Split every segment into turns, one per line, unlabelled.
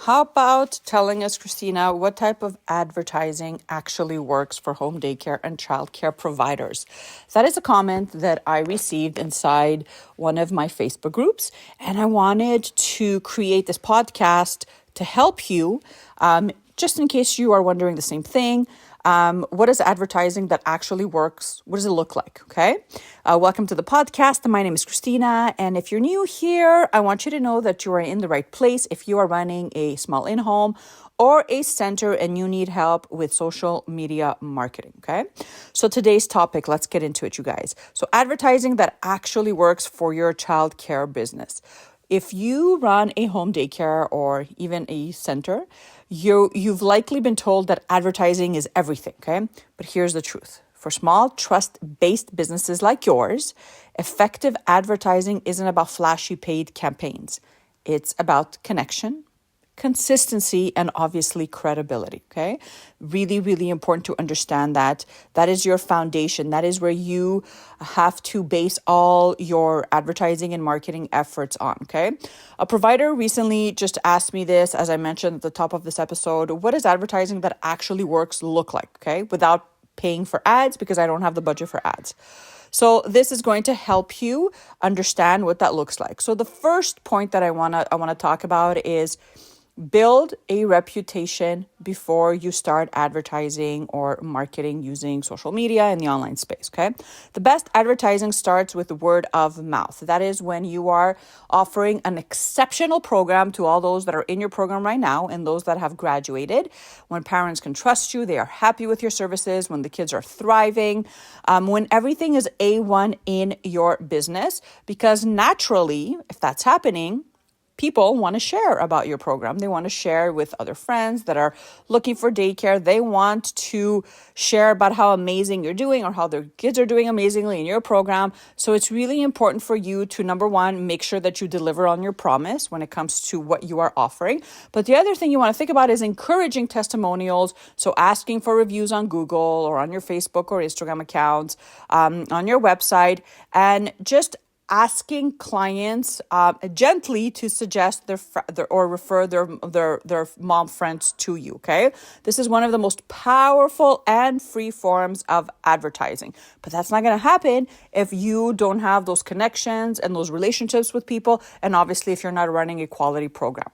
how about telling us, Christina, what type of advertising actually works for home daycare and childcare providers? That is a comment that I received inside one of my Facebook groups, and I wanted to create this podcast to help you, just in case you are wondering the same thing. What is advertising that actually works? What does it look like? Okay. Welcome to the podcast. My name is Christina. And if you're new here, I want you to know that you are in the right place. If you are running a small in-home or a center and you need help with social media marketing. Okay. So today's topic, let's get into it, you guys. So advertising that actually works for your childcare business. If you run a home daycare or even a center, you've likely been told that advertising is everything, okay? But here's the truth. For small, trust-based businesses like yours, effective advertising isn't about flashy paid campaigns. It's about connection, consistency, and obviously credibility, okay? Really, really important to understand that. That is your foundation. That is where you have to base all your advertising and marketing efforts on, okay? A provider recently just asked me this, as I mentioned at the top of this episode, what does advertising that actually works look like, okay? Without paying for ads, because I don't have the budget for ads. So this is going to help you understand what that looks like. So the first point that I want to talk about is build a reputation before you start advertising or marketing using social media in the online space, okay? The best advertising starts with word of mouth. That is when you are offering an exceptional program to all those that are in your program right now and those that have graduated. When parents can trust you, they are happy with your services, when the kids are thriving, when everything is A1 in your business, because naturally, if that's happening, people want to share about your program. They want to share with other friends that are looking for daycare. They want to share about how amazing you're doing or how their kids are doing amazingly in your program. So it's really important for you to, number one, make sure that you deliver on your promise when it comes to what you are offering. But the other thing you want to think about is encouraging testimonials. So asking for reviews on Google or on your Facebook or Instagram accounts, on your website, and just asking clients gently to suggest or refer their mom friends to you, okay? This is one of the most powerful and free forms of advertising. But that's not going to happen if you don't have those connections and those relationships with people, and obviously if you're not running a quality program.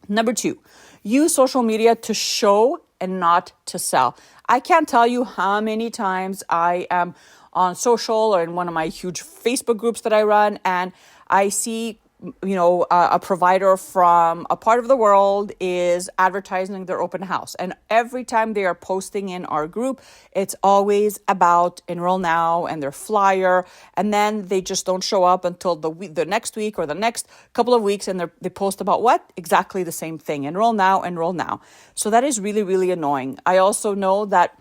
Number 2, use social media to show and not to sell. I can't tell you how many times I am on social or in one of my huge Facebook groups that I run, and I see, a provider from a part of the world is advertising their open house. And every time they are posting in our group, it's always about enroll now and their flyer. And then they just don't show up until the next week or the next couple of weeks. And they post about what? Exactly the same thing. Enroll now, enroll now. So that is really, really annoying. I also know that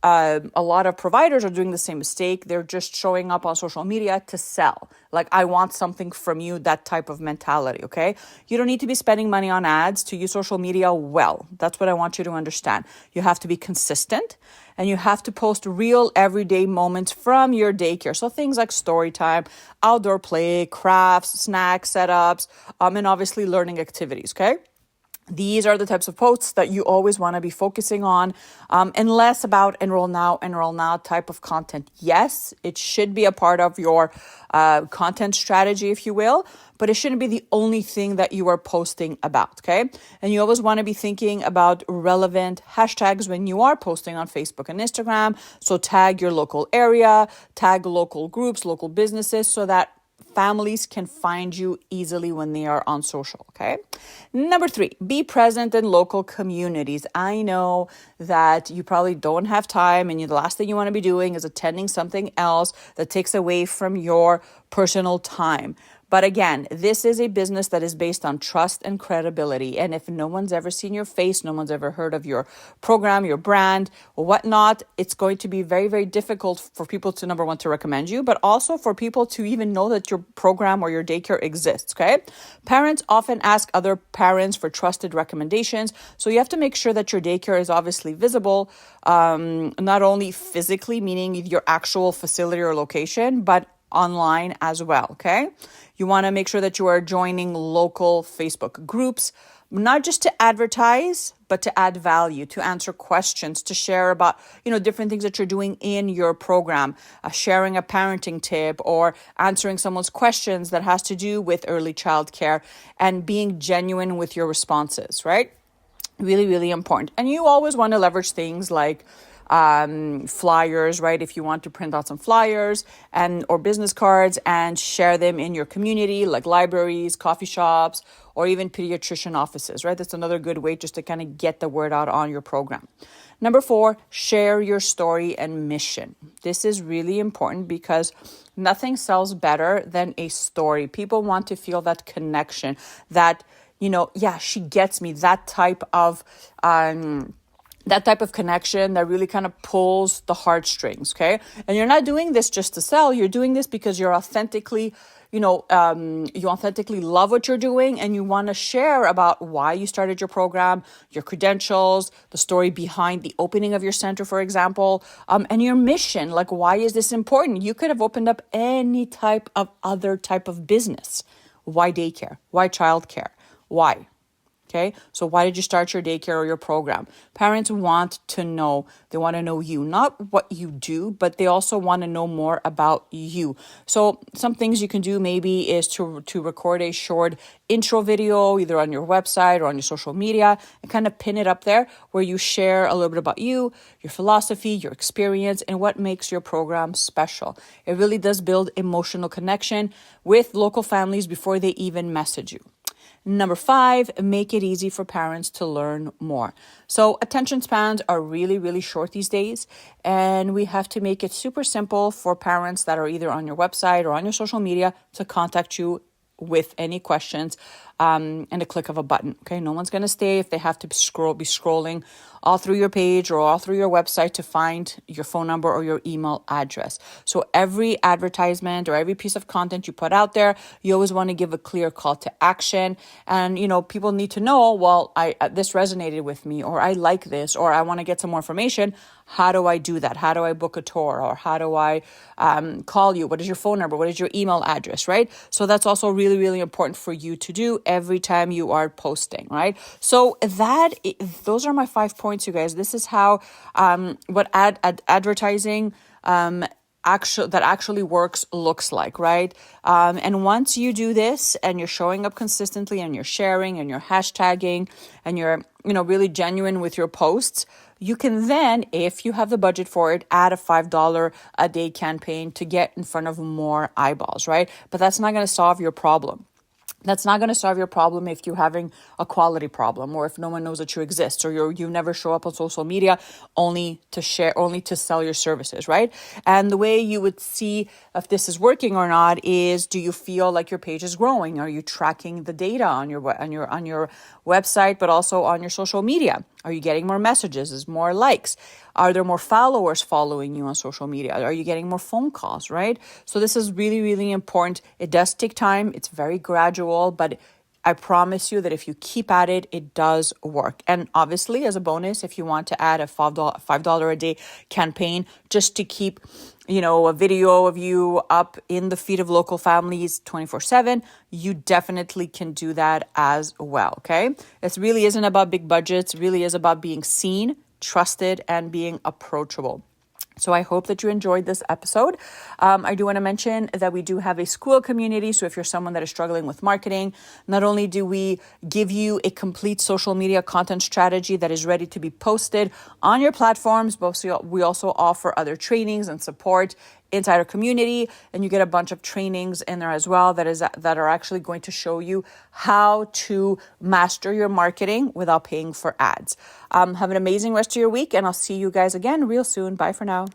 a lot of providers are doing the same mistake. They're just showing up on social media to sell. Like, I want something from you, that type of mentality, okay? You don't need to be spending money on ads to use social media well. That's what I want you to understand. You have to be consistent and you have to post real everyday moments from your daycare. So things like story time, outdoor play, crafts, snacks, setups, and obviously learning activities, okay? These are the types of posts that you always want to be focusing on, and less about enroll now type of content. Yes, it should be a part of your content strategy, if you will, but it shouldn't be the only thing that you are posting about, okay? And you always want to be thinking about relevant hashtags when you are posting on Facebook and Instagram. So tag your local area, tag local groups, local businesses, so that families can find you easily when they are on social, okay? Number 3, be present in local communities. I know that you probably don't have time and the last thing you want to be doing is attending something else that takes away from your personal time. But again, this is a business that is based on trust and credibility. And if no one's ever seen your face, no one's ever heard of your program, your brand, or whatnot, it's going to be very, very difficult for people to, number one, to recommend you, but also for people to even know that your program or your daycare exists, okay? Parents often ask other parents for trusted recommendations. So you have to make sure that your daycare is obviously visible, not only physically, meaning your actual facility or location, but online as well, okay? You want to make sure that you are joining local Facebook groups, not just to advertise, but to add value, to answer questions, to share about, different things that you're doing in your program, sharing a parenting tip or answering someone's questions that has to do with early childcare and being genuine with your responses, right? Really, really important. And you always want to leverage things like flyers, right? If you want to print out some flyers or business cards and share them in your community, like libraries, coffee shops, or even pediatrician offices, right? That's another good way just to kind of get the word out on your program. Number 4, share your story and mission. This is really important because nothing sells better than a story. People want to feel that connection, that she gets me, that type of connection that really kind of pulls the heartstrings, okay? And you're not doing this just to sell. You're doing this because you're authentically, you authentically love what you're doing and you want to share about why you started your program, your credentials, the story behind the opening of your center, for example, and your mission. Like, why is this important? You could have opened up any other type of business. Why daycare? Why childcare? Why? Okay, so why did you start your daycare or your program? Parents want to know. They want to know you, not what you do, but they also want to know more about you. So some things you can do maybe is to record a short intro video, either on your website or on your social media, and kind of pin it up there where you share a little bit about you, your philosophy, your experience, and what makes your program special. It really does build emotional connection with local families before they even message you. Number 5, make it easy for parents to learn more. So attention spans are really, really short these days, and we have to make it super simple for parents that are either on your website or on your social media to contact you with any questions and a click of a button. Okay, no one's going to stay if they have to be scrolling all through your page or all through your website to find your phone number or your email address. So every advertisement or every piece of content you put out there, you always want to give a clear call to action. And, people need to know, well, this resonated with me, or I like this, or I want to get some more information. How do I do that? How do I book a tour? Or how do I call you? What is your phone number? What is your email address, right? So that's also really, really important for you to do every time you are posting, right? So those are my 5 points, you guys. This is how what advertising actually works looks like, right? And once you do this and you're showing up consistently and you're sharing and you're hashtagging and you're really genuine with your posts, you can then, if you have the budget for it, add a $5 a day campaign to get in front of more eyeballs, right? But that's not going to solve your problem. That's not going to solve your problem if you're having a quality problem, or if no one knows that you exist, or you never show up on social media only to sell your services, right? And the way you would see if this is working or not is, do you feel like your page is growing? Are you tracking the data on your website, but also on your social media? Are you getting more messages? Is more likes? Are there more followers following you on social media? Are you getting more phone calls, right? So this is really, really important. It does take time. It's very gradual, but I promise you that if you keep at it, it does work. And obviously, as a bonus, if you want to add a $5 a day campaign just to keep, a video of you up in the feed of local families 24/7, you definitely can do that as well, okay? This really isn't about big budgets. It really is about being seen, trusted, and being approachable. So I hope that you enjoyed this episode. I do want to mention that we do have a school community. So if you're someone that is struggling with marketing, not only do we give you a complete social media content strategy that is ready to be posted on your platforms, but we also offer other trainings and support inside our community, and you get a bunch of trainings in there as well that are actually going to show you how to master your marketing without paying for ads. Have an amazing rest of your week, and I'll see you guys again real soon. Bye for now.